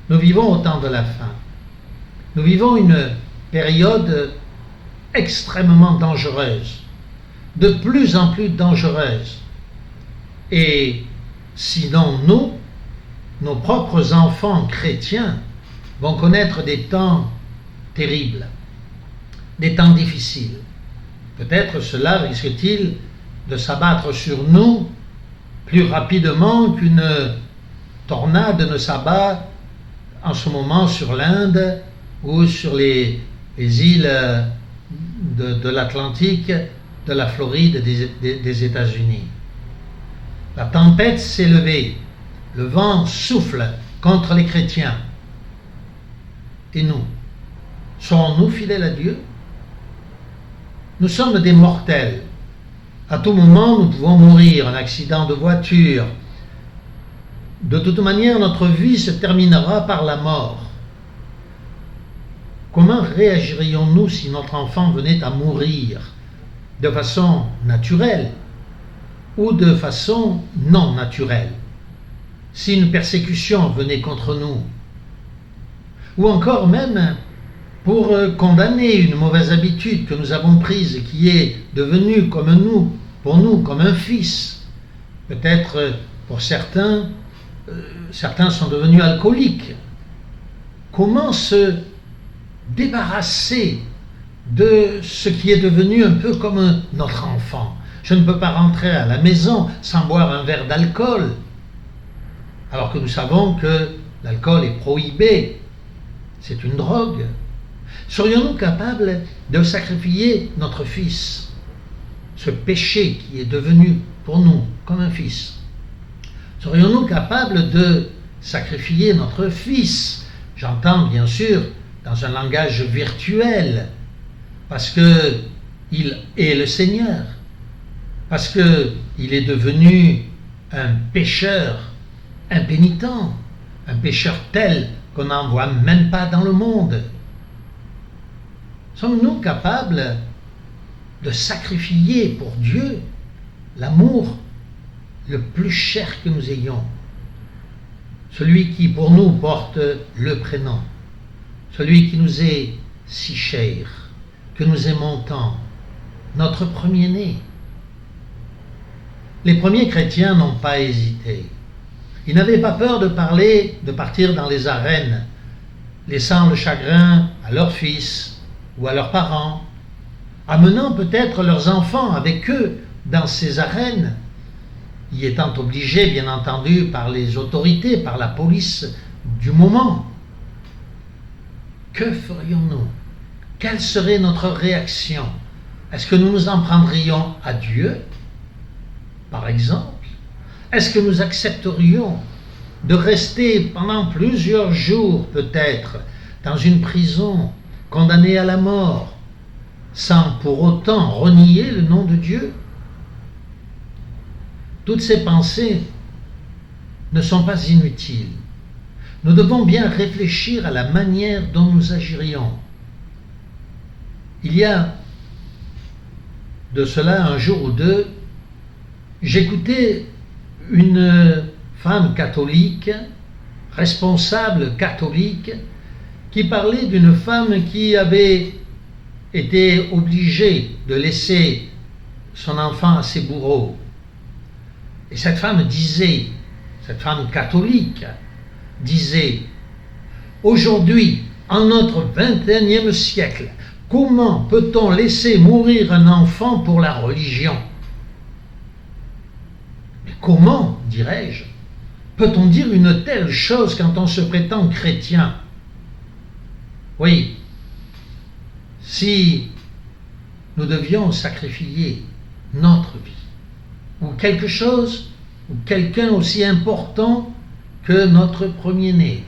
Nous vivons au temps de la fin. Nous vivons une période extrêmement dangereuse, de plus en plus dangereuse. Et sinon nous, nos propres enfants chrétiens, vont connaître des temps terribles, des temps difficiles. Peut-être cela risque-t-il de s'abattre sur nous plus rapidement qu'une tornade ne s'abat en ce moment sur l'Inde ou sur les îles de l'Atlantique, de la Floride, des États-Unis. La tempête s'est levée, le vent souffle contre les chrétiens. Et nous, serons-nous fidèles à Dieu? Nous sommes des mortels. À tout moment, nous pouvons mourir, un accident de voiture. De toute manière, notre vie se terminera par la mort. Comment réagirions-nous si notre enfant venait à mourir de façon naturelle ou de façon non naturelle? Si une persécution venait contre nous, ou encore même pour condamner une mauvaise habitude que nous avons prise et qui est devenue comme nous, pour nous, comme un fils. Peut-être pour certains, certains sont devenus alcooliques. Comment se débarrasser de ce qui est devenu un peu comme notre enfant? Je ne peux pas rentrer à la maison sans boire un verre d'alcool, alors que nous savons que l'alcool est prohibé. C'est une drogue. Serions-nous capables de sacrifier notre fils, ce péché qui est devenu pour nous comme un fils? Serions-nous capables de sacrifier notre fils? J'entends bien sûr dans un langage virtuel, parce qu'il est le Seigneur, parce qu'il est devenu un pécheur impénitent, un pécheur tel qu'on n'en voit même pas dans le monde. Sommes-nous capables de sacrifier pour Dieu l'amour le plus cher que nous ayons, celui qui pour nous porte le prénom, celui qui nous est si cher, que nous aimons tant, notre premier-né? Les premiers chrétiens n'ont pas hésité. Ils n'avaient pas peur de partir dans les arènes, laissant le chagrin à leurs fils ou à leurs parents, amenant peut-être leurs enfants avec eux dans ces arènes, y étant obligés, bien entendu, par les autorités, par la police du moment. Que ferions-nous? Quelle serait notre réaction? Est-ce que nous nous en prendrions à Dieu, par exemple? Est-ce que nous accepterions de rester pendant plusieurs jours, peut-être, dans une prison, condamnés à la mort, sans pour autant renier le nom de Dieu? Toutes ces pensées ne sont pas inutiles. Nous devons bien réfléchir à la manière dont nous agirions. Il y a de cela un jour ou deux, j'écoutais une femme catholique, responsable catholique, qui parlait d'une femme qui avait été obligée de laisser son enfant à ses bourreaux. Et cette femme catholique disait, aujourd'hui, en notre 21e siècle, comment peut-on laisser mourir un enfant pour la religion? Mais comment, dirais-je, peut-on dire une telle chose quand on se prétend chrétien? Oui, si nous devions sacrifier notre vie, ou quelque chose, ou quelqu'un aussi important que notre premier-né,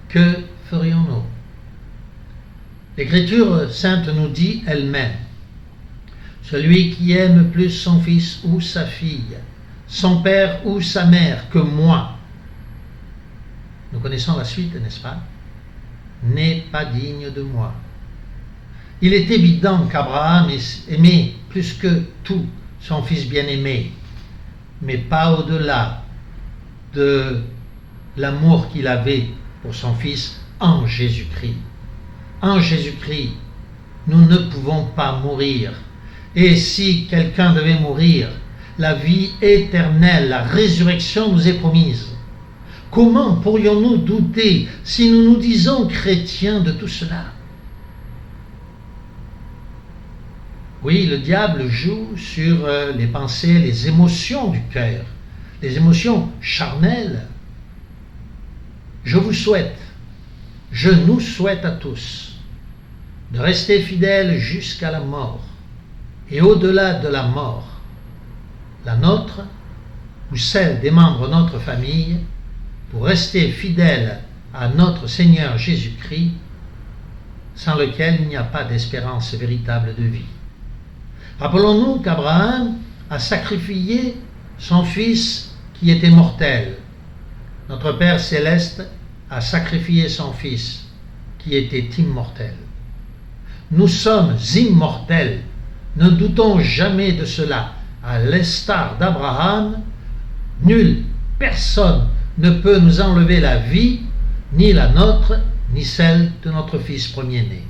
que ferions-nous? L'Écriture sainte nous dit elle-même, celui qui aime plus son fils ou sa fille, son père ou sa mère que moi, nous connaissons la suite, n'est-ce pas, n'est pas digne de moi. Il est évident qu'Abraham aimait plus que tout son fils bien-aimé, mais pas au-delà de l'amour qu'il avait pour son Fils en Jésus-Christ. En Jésus-Christ, nous ne pouvons pas mourir. Et si quelqu'un devait mourir, la vie éternelle, la résurrection nous est promise. Comment pourrions-nous douter si nous nous disons chrétiens de tout cela? Oui, le diable joue sur les pensées, les émotions du cœur, les émotions charnelles. Je vous souhaite, je nous souhaite à tous de rester fidèles jusqu'à la mort et au-delà de la mort, la nôtre ou celle des membres de notre famille, pour rester fidèles à notre Seigneur Jésus-Christ, sans lequel il n'y a pas d'espérance véritable de vie. Rappelons-nous qu'Abraham a sacrifié son fils qui était mortel. Notre Père céleste a sacrifié son fils qui était immortel. Nous sommes immortels, ne doutons jamais de cela. À l'instar d'Abraham, nul, personne ne peut nous enlever la vie, ni la nôtre, ni celle de notre fils premier-né.